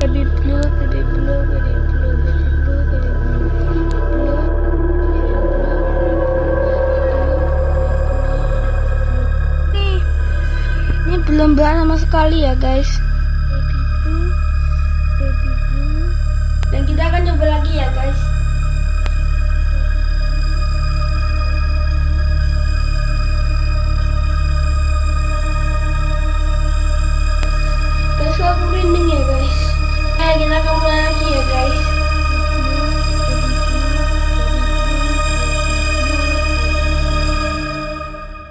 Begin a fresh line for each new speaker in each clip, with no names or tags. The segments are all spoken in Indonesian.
baby blue, baby blue, baby blue, baby blue, baby blue, ini belum berat sama sekali ya guys. Baby blue, dan kita akan coba lagi ya guys. Guys, aku merinding ya guys. Kita akan mulai lagi ya guys.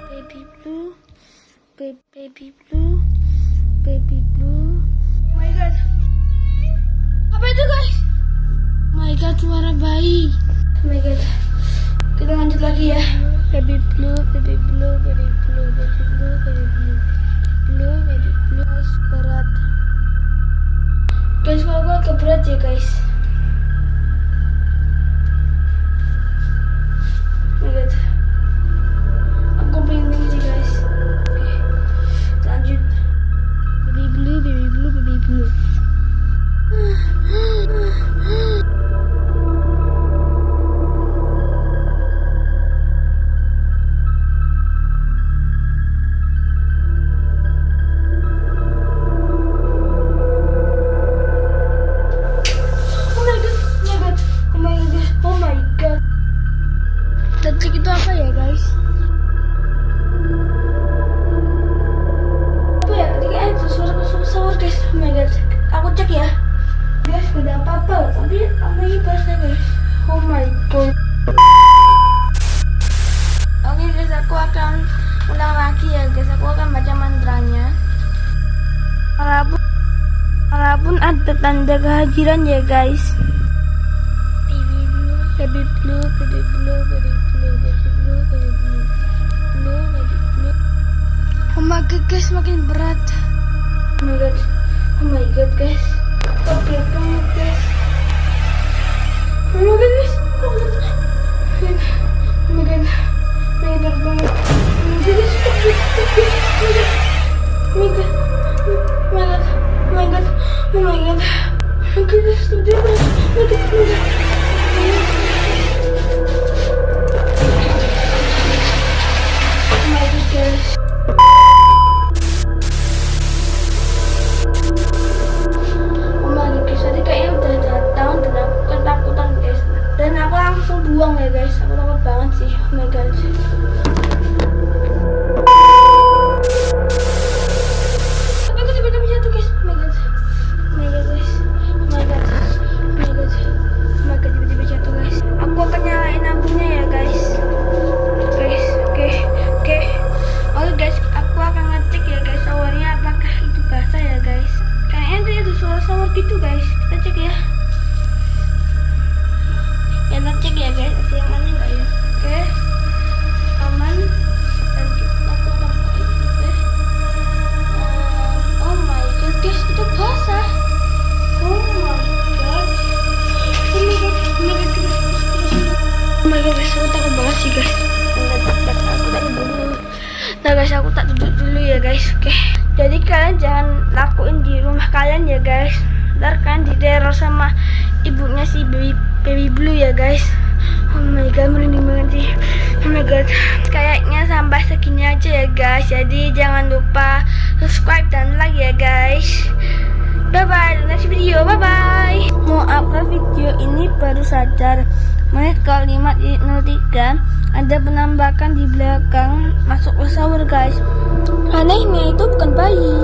Baby blue, baby blue, baby blue. Oh my god, apa itu guys? Oh my god, suara bayi. Oh my god, kita lanjut lagi ya. Baby blue, baby blue, baby blue, baby blue, baby blue, blue, baby blue. Guys, berat. Guys, kalau gue agak berat ya guys. Oh my god, aku merinding sih guys. Oke, lanjut. Baby blue, baby blue, baby blue. Tapi lagi basah guys. Oh my god. Oke guys, aku akan ulang lagi ya guys. Aku akan baca mantranya. Walaupun ada tanda kehadiran ya guys. Baby blue, baby blue, baby blue, baby blue, baby blue, blue, baby blue. Oh my god guys, makin berat. Oh my god guys. Kok berat banget guys. Oh my god guys. Oh my god. Oh my god. Oh my god berat banget. Oh my god guys. Oh my god. Oh my god. Oh my god. Oh my god. Oh my god guys. Oh my god. Oh my god. Buang ya guys, aku takut banget sih. Oh my god. Tapi aku tiba-tiba jatuh guys. Oh my god. Oh my god guys. Oh my god. Oh my god. Oh my god, tiba-tiba jatuh guys. Aku akan nyalain lampunya ya guys. Guys, oke. Oke guys, aku akan ngecek ya guys showernya apakah itu basah ya guys. Kayaknya tuh ada suara shower gitu guys. Kita cek ya. Kita cek ya guys, ada yang aneh nggak ya? Oke, aman. Dan aku akan buka ini guys. Oh my god guys, itu basah. Oh my god. Oh my god, oh my god guys. Oh my god guys, aku takut banget sih guys. Aku tak duduk dulu. Nah guys, aku tak duduk dulu ya guys. Oke, jadi kalian jangan lakuin di rumah kalian ya guys. Ntar kan diteror sama ibunya si baby blue ya guys. Oh my god, merinding banget sih. Oh my god, kayaknya sampai segini aja ya guys. Jadi jangan lupa subscribe dan like ya guys. Bye bye, next video, bye bye. Mau upload video ini baru sadar menit ke 5:03 ada penambahan di belakang masuk ke shower guys. Anehnya itu bukan bayi.